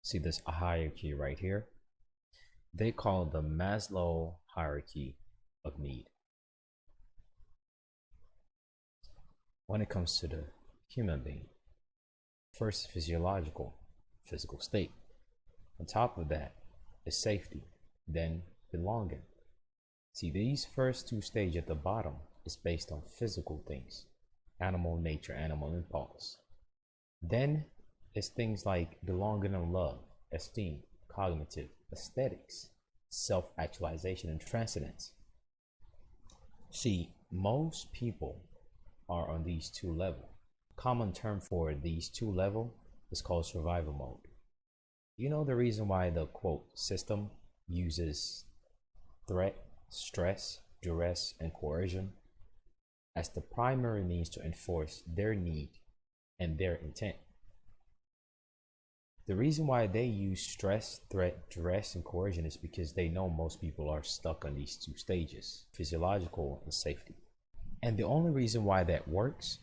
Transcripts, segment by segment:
See this hierarchy right here? They call it the Maslow hierarchy of need. When it comes to the human being, first physiological, physical state. On top of that is safety, then belonging. See, these first two stages at the bottom is based on physical things, animal nature, animal impulse. Then it's things like belonging and love, esteem, cognitive, aesthetics, self-actualization, and transcendence. See, most people are on these two levels. Common term for these two levels is called survival mode. You know the reason why the quote system uses threat, stress, duress, and coercion as the primary means to enforce their need and their intent. The reason why they use stress, threat, duress, and coercion is because they know most people are stuck on these two stages, physiological and safety. And the only reason why that works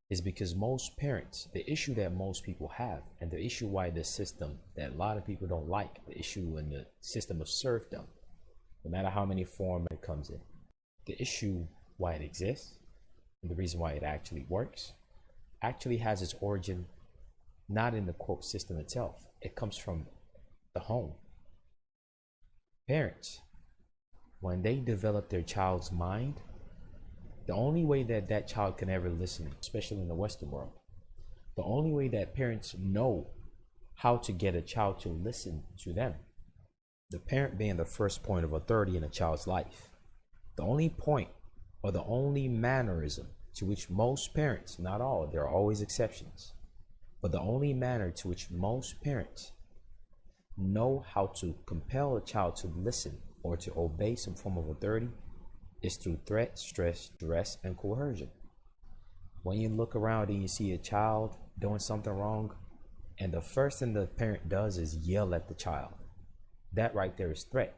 is because most parents, the issue that most people have, and the issue why the system that a lot of people don't like, the issue in the system of serfdom, no matter how many forms it comes in, the issue why it exists, and the reason why it actually works, actually has its origin not in the quote system itself. It comes from the home. Parents, when they develop their child's mind, the only way that that child can ever listen, especially in the Western world, the only way that parents know how to get a child to listen to them, the parent being the first point of authority in a child's life, the only point or the only mannerism to which most parents, not all, there are always exceptions, but the only manner to which most parents know how to compel a child to listen or to obey some form of authority is through threat, stress, duress, and coercion. When you look around and you see a child doing something wrong, and the first thing the parent does is yell at the child, that right there is threat.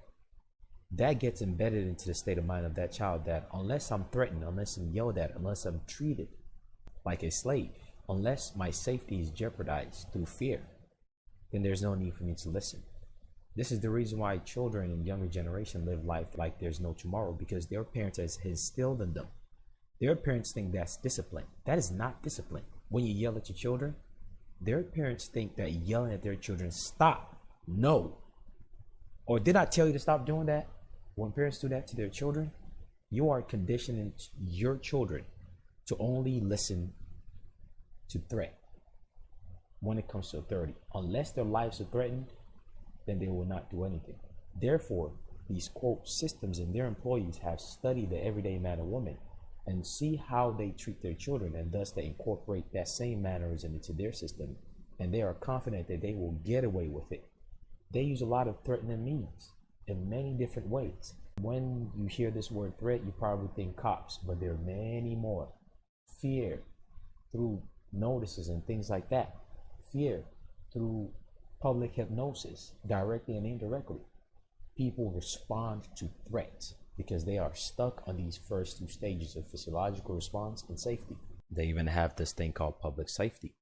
That gets embedded into the state of mind of that child that unless I'm threatened, unless I'm yelled at, unless I'm treated like a slave, unless my safety is jeopardized through fear, then there's no need for me to listen. This is the reason why children in younger generation live life like there's no tomorrow, because their parents has instilled in them. Their parents think that's discipline. That is not discipline. When you yell at your children, their parents think that yelling at their children, stop, no. Or did I tell you to stop doing that? When parents do that to their children, you are conditioning your children to only listen to threat when it comes to authority. Unless their lives are threatened, then they will not do anything. Therefore, these quote systems and their employees have studied the everyday man or woman and see how they treat their children, and thus they incorporate that same mannerism into their system, and they are confident that they will get away with it. They use a lot of threatening means in many different ways. When you hear this word threat, you probably think cops, but there are many more. Fear through notices and things like that. Fear through public hypnosis, directly and indirectly. People respond to threats because they are stuck on these first two stages of physiological response and safety. They even have this thing called public safety.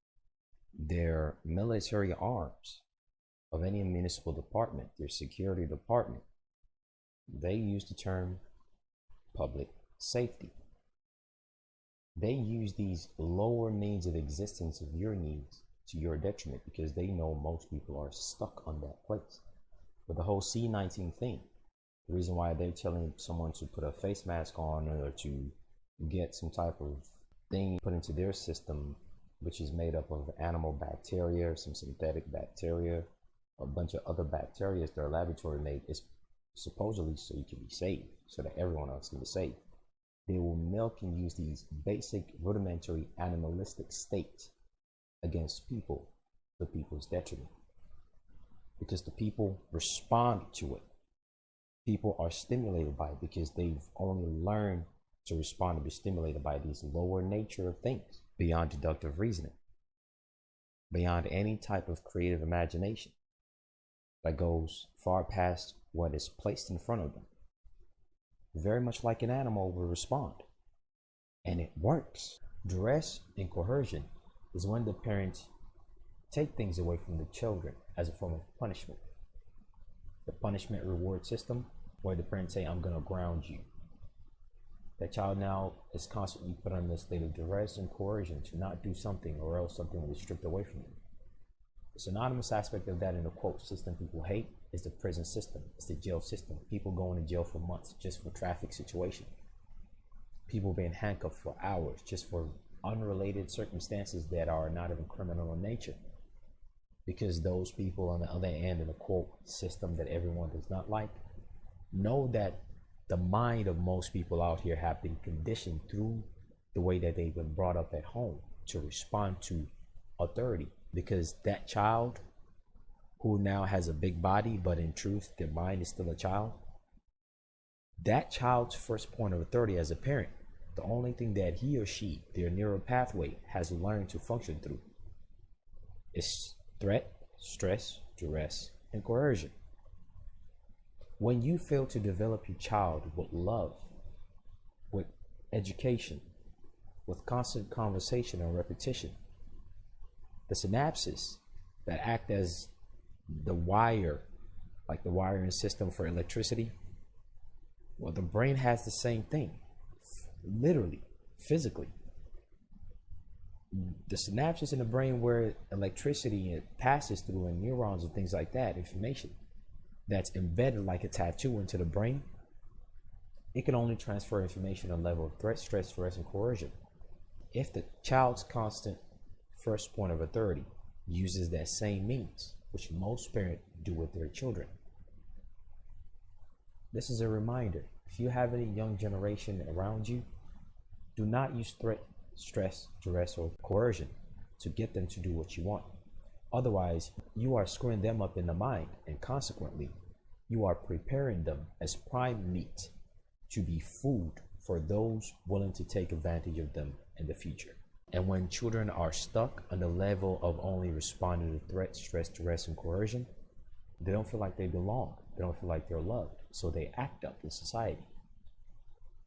Their military arms of any municipal department, their security department, they use the term public safety. They use these lower means of existence of your needs to your detriment because they know most people are stuck on that place. But the whole C-19 thing, the reason why they're telling someone to put a face mask on or to get some type of thing put into their system, which is made up of animal bacteria, some synthetic bacteria, a bunch of other bacteria that are laboratory made, is supposedly so you can be safe, so that everyone else can be safe. They will milk and use these basic rudimentary animalistic states against people for people's detriment, because the people respond to it. People are stimulated by it because they've only learned to respond to be stimulated by these lower nature of things beyond deductive reasoning, beyond any type of creative imagination that goes far past what is placed in front of them. Very much like an animal will respond, and it works. Duress and coercion is when the parents take things away from the children as a form of punishment. The punishment reward system, where the parents say, I'm going to ground you. That child now is constantly put under a state of duress and coercion to not do something, or else something will be stripped away from them. The synonymous aspect of that in the quote system people hate is the prison system. It's the jail system. People going to jail for months just for traffic situation. People being handcuffed for hours just for unrelated circumstances that are not even criminal in nature. Because those people on the other end in the quote system that everyone does not like know that the mind of most people out here have been conditioned through the way that they've been brought up at home to respond to authority. Because that child who now has a big body, but in truth, their mind is still a child, that child's first point of authority as a parent, the only thing that he or she, their neural pathway, has learned to function through is threat, stress, duress, and coercion. When you fail to develop your child with love, with education, with constant conversation and repetition, the synapses that act as the wire, like the wiring system for electricity, well, the brain has the same thing, literally, physically. The synapses in the brain where electricity passes through and neurons and things like that, information that's embedded like a tattoo into the brain, it can only transfer information on a level of threat, stress, duress, and coercion. If the child's constant first point of authority uses that same means, which most parents do with their children. This is a reminder. If you have any young generation around you, do not use threat, stress, duress, or coercion to get them to do what you want. Otherwise, you are screwing them up in the mind, and consequently, you are preparing them as prime meat to be food for those willing to take advantage of them in the future. And when children are stuck on the level of only responding to threat, stress, duress, and coercion, they don't feel like they belong. They don't feel like they're loved. So they act up in society.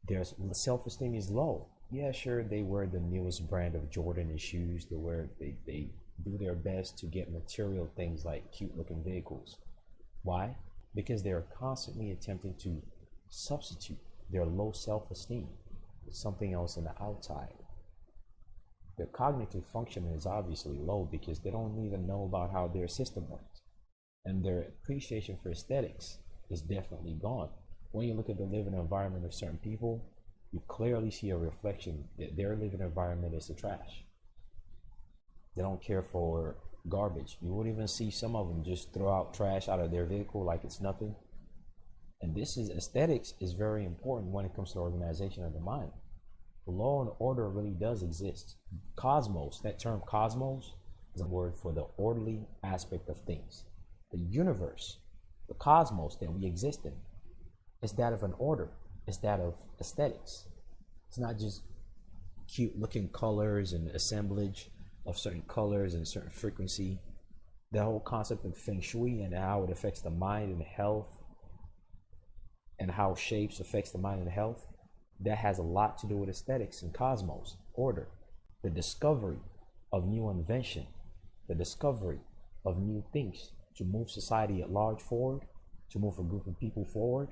Their self-esteem is low. Yeah, sure, they wear the newest brand of Jordan and shoes. They do their best to get material things like cute looking vehicles. Why? Because they're constantly attempting to substitute their low self-esteem with something else in the outside. Their cognitive functioning is obviously low because they don't even know about how their system works. And their appreciation for aesthetics is definitely gone. When you look at the living environment of certain people, you clearly see a reflection that their living environment is the trash. They don't care for garbage. You wouldn't even see some of them just throw out trash out of their vehicle like it's nothing. And aesthetics is very important when it comes to organization of the mind. Law and order really does exist. Cosmos, that term cosmos, is a word for the orderly aspect of things. The universe, the cosmos that we exist in, is that of an order. It's that of aesthetics. It's not just cute looking colors and assemblage of certain colors and certain frequency. The whole concept of feng shui and how it affects the mind and health, and how shapes affects the mind and health, that has a lot to do with aesthetics and cosmos, order. The discovery of new invention, the discovery of new things to move society at large forward, to move a group of people forward,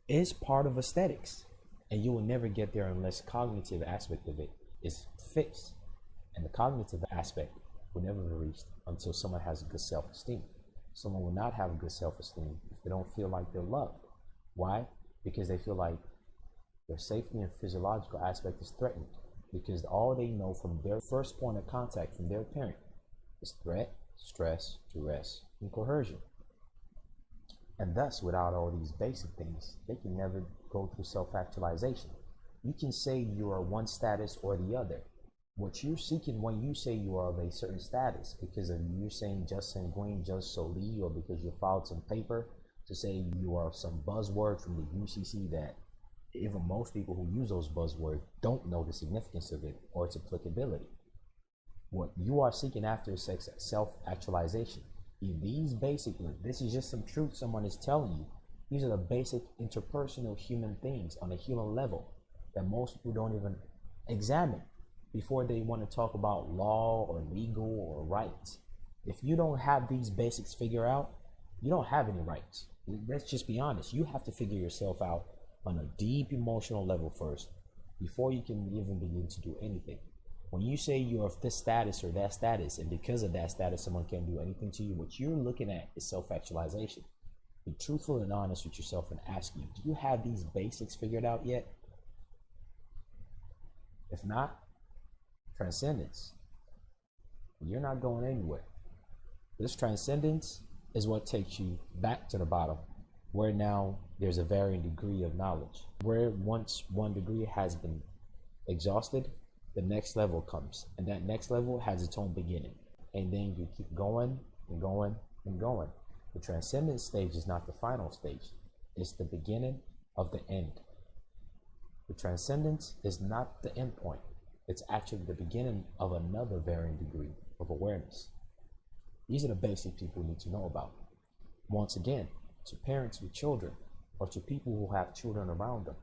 is part of aesthetics. And you will never get there unless cognitive aspect of it is fixed. And the cognitive aspect will never be reached until someone has a good self-esteem. Someone will not have a good self-esteem if they don't feel like they're loved. Why? Because they feel like their safety and physiological aspect is threatened, because all they know from their first point of contact from their parent is threat, stress, duress, and coercion. And thus, without all these basic things, they can never go through self-actualization. You can say you are one status or the other. What you're seeking when you say you are of a certain status, because of you saying just sanguine, just soli, or because you filed some paper to say you are some buzzword from the UCC that even most people who use those buzzwords don't know the significance of it or its applicability. What you are seeking after is self-actualization. This is just some truth someone is telling you. These are the basic interpersonal human things on a human level that most people don't even examine before they want to talk about law or legal or rights. If you don't have these basics figured out, you don't have any rights. Let's just be honest. You have to figure yourself out on a deep emotional level first before you can even begin to do anything. When you say you're of this status or that status, and because of that status, someone can't do anything to you, what you're looking at is self-actualization. Be truthful and honest with yourself and ask you, do you have these basics figured out yet? If not, transcendence. You're not going anywhere. This transcendence is what takes you back to the bottom, where now there's a varying degree of knowledge. Where once one degree has been exhausted, the next level comes, and that next level has its own beginning. And then you keep going and going and going. The transcendence stage is not the final stage. It's the beginning of the end. The transcendence is not the end point. It's actually the beginning of another varying degree of awareness. These are the basics people need to know about. Once again, to parents with children, or to people who have children around them,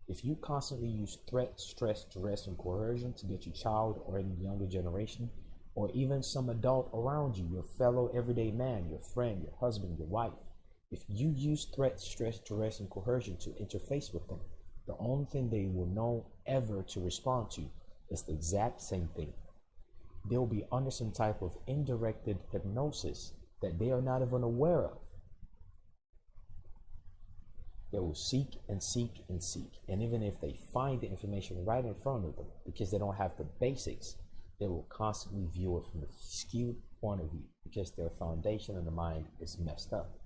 if you constantly use threat, stress, duress, and coercion to get your child or any younger generation, or even some adult around you, your fellow everyday man, your friend, your husband, your wife, if you use threat, stress, duress, and coercion to interface with them, the only thing they will know ever to respond to is the exact same thing. They'll be under some type of indirected hypnosis that they are not even aware of. They will seek and seek and seek. And even if they find the information right in front of them, because they don't have the basics, they will constantly view it from a skewed point of view because their foundation in the mind is messed up.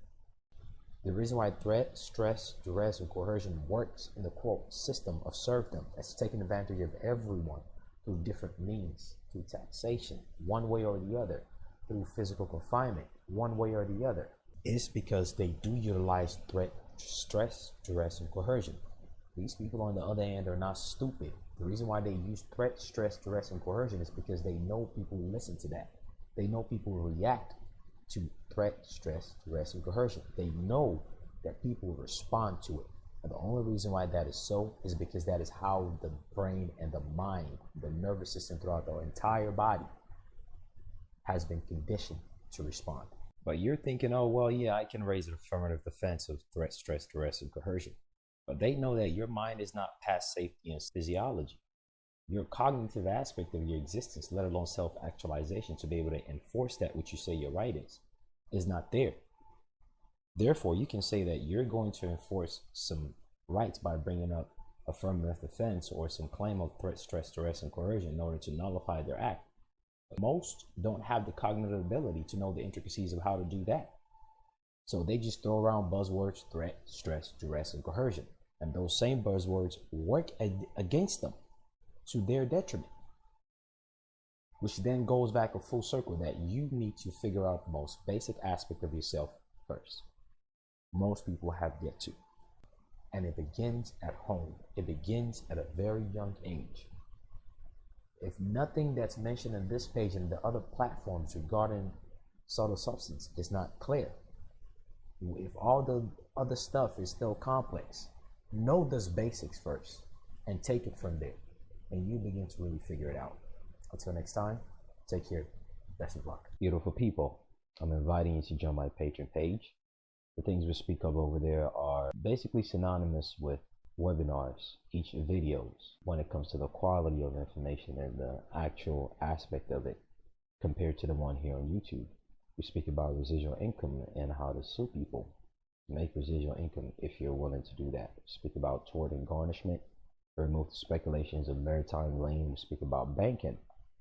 The reason why threat, stress, duress, and coercion works in the quote system of serfdom that's taking advantage of everyone through different means, through taxation, one way or the other, through physical confinement, one way or the other, is because they do utilize threat, stress, duress, and coercion. These people on the other end are not stupid. The reason why they use threat, stress, duress, and coercion is because they know people listen to that. They know people react to threat, stress, duress, and coercion. They know that people respond to it. And the only reason why that is so is because that is how the brain and the mind, the nervous system throughout the entire body has been conditioned to respond. But you're thinking, oh, well, yeah, I can raise an affirmative defense of threat, stress, duress, and coercion. But they know that your mind is not past safety and physiology. Your cognitive aspect of your existence, let alone self-actualization, to be able to enforce that which you say your right is not there. Therefore, you can say that you're going to enforce some rights by bringing up affirmative defense or some claim of threat, stress, duress, and coercion in order to nullify their act. But most don't have the cognitive ability to know the intricacies of how to do that. So they just throw around buzzwords, threat, stress, duress, and coercion. And those same buzzwords work against them to their detriment. Which then goes back a full circle that you need to figure out the most basic aspect of yourself first. Most people have yet to. And it begins at home. It begins at a very young age. If nothing that's mentioned in this page and the other platforms regarding subtle substance is not clear, if all the other stuff is still complex, know those basics first and take it from there, and you begin to really figure it out. Until next time, take care. Best of luck. Beautiful people, I'm inviting you to join my Patreon page. The things we speak of over there are basically synonymous with webinars, each videos, when it comes to the quality of information and the actual aspect of it compared to the one here on YouTube. We speak about residual income and how to sue people, make residual income if you're willing to do that. We speak about tort and garnishment, remove the speculations of maritime lien. We speak about banking,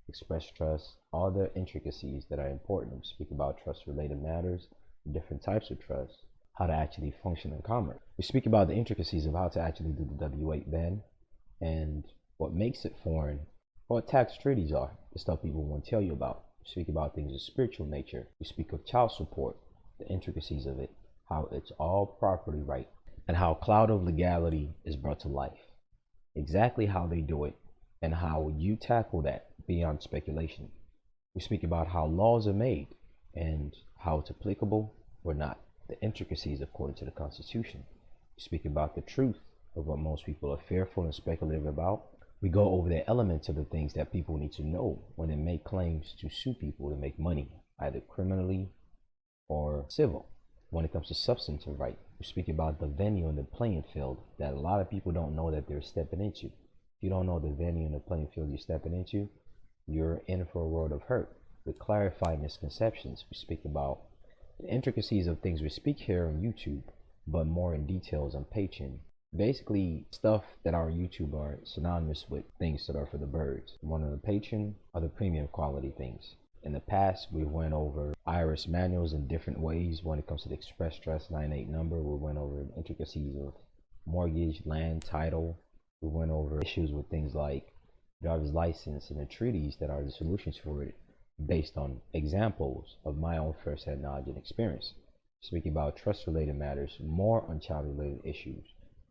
express trust, all the intricacies that are important. We speak about trust-related matters, different types of trust, how to actually function in commerce. We speak about the intricacies of how to actually do the W-8 ban and what makes it foreign, what tax treaties are, the stuff people won't tell you about. We speak about things of spiritual nature. We speak of child support, the intricacies of it, how it's all property right, and how cloud of legality is brought to life. Exactly how they do it and how you tackle that beyond speculation. We speak about how laws are made and how it's applicable or not, the intricacies according to the Constitution. We speak about the truth of what most people are fearful and speculative about. We go over the elements of the things that people need to know when they make claims to sue people to make money. either criminally or civil. When it comes to substantive right, we speak about the venue and the playing field that a lot of people don't know that they're stepping into. If you don't know the venue and the playing field you're stepping into, you're in for a world of hurt. We clarify misconceptions. We speak about the intricacies of things we speak here on YouTube, but more in details on Patreon. Basically, stuff that are on YouTube are synonymous with things that are for the birds. One on the Patreon are the premium quality things. In the past, we went over IRS manuals in different ways when it comes to the Express Trust 98 number. We went over the intricacies of mortgage, land, title. We went over issues with things like driver's license and the treaties that are the solutions for it based on examples of my own first-hand knowledge and experience. Speaking about trust-related matters, more on child-related issues.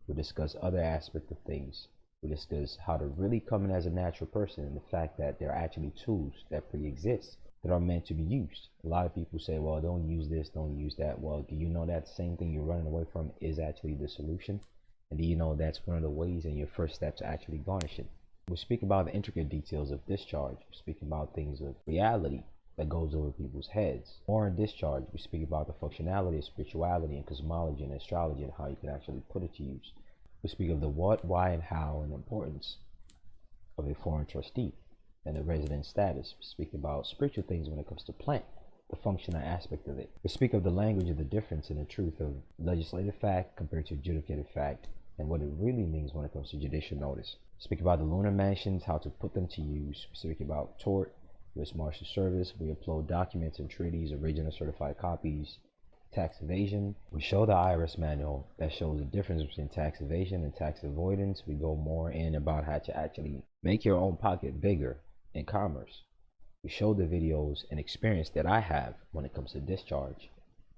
We discuss other aspects of things. We discuss how to really come in as a natural person and the fact that there are actually tools that pre-exist that are meant to be used. A lot of people say, well, don't use this, don't use that. Well, do you know that same thing you're running away from is actually the solution? And do you know that's one of the ways and your first step to actually garnish it? We speak about the intricate details of discharge. We speak about things of reality that goes over people's heads. More in discharge, we speak about the functionality of spirituality and cosmology and astrology and how you can actually put it to use. We speak of the what, why, and how, and the importance of a foreign trustee and the resident status. We speak about spiritual things when it comes to plant, the functional aspect of it. We speak of the language of the difference and the truth of legislative fact compared to adjudicated fact and what it really means when it comes to judicial notice. We speak about the lunar mansions, how to put them to use. We speak about tort, U.S. Marshal Service. We upload documents and treaties, original certified copies. Tax evasion. We show the IRS manual that shows the difference between tax evasion and tax avoidance. We go more in about how to actually make your own pocket bigger in commerce. We show the videos and experience that I have when it comes to discharge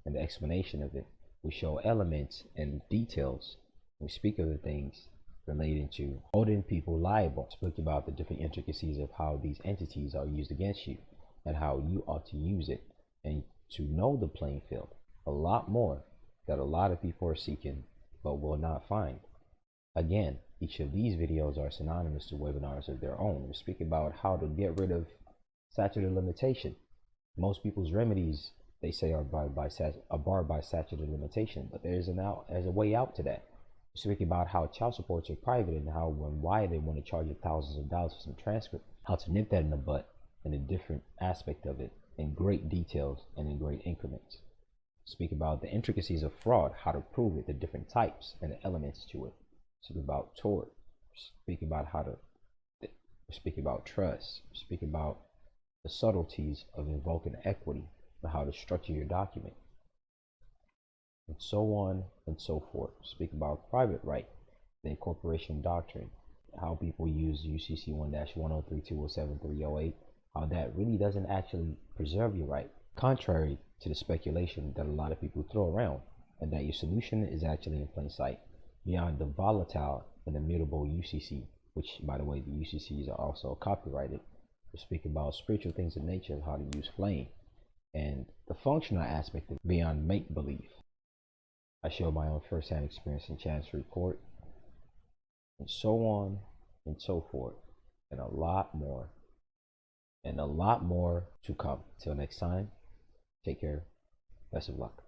and the explanation of it. We show elements and details. We speak of the things relating to holding people liable. Speak about the different intricacies of how these entities are used against you and how you ought to use it and to know the playing field. A lot more that a lot of people are seeking but will not find. Again, each of these videos are synonymous to webinars of their own. We speak about how to get rid of statute of limitation. Most people's remedies, they say, are barred by statute of limitation, but there's a way out to that. We speak about how child supports are private and how and why they want to charge you thousands of dollars for some transcript, how to nip that in the butt, and a different aspect of it in great details and in great increments. Speak about the intricacies of fraud, how to prove it, the different types and the elements to it. Speak about tort. Speak about speak about trust. Speak about the subtleties of invoking equity and how to structure your document, and so on and so forth. Speak about private right, the incorporation doctrine, how people use UCC 1-103207-308, how that really doesn't actually preserve your right, contrary to the speculation that a lot of people throw around, and that your solution is actually in plain sight beyond the volatile and immutable UCC, which, by the way, the UCCs are also copyrighted. We speak about spiritual things in nature, how to use flame, and the functional aspect of beyond make-believe. I show my own first-hand experience in Chancery Court, and so on and so forth, and a lot more to come. Till next time, take care. Best of luck.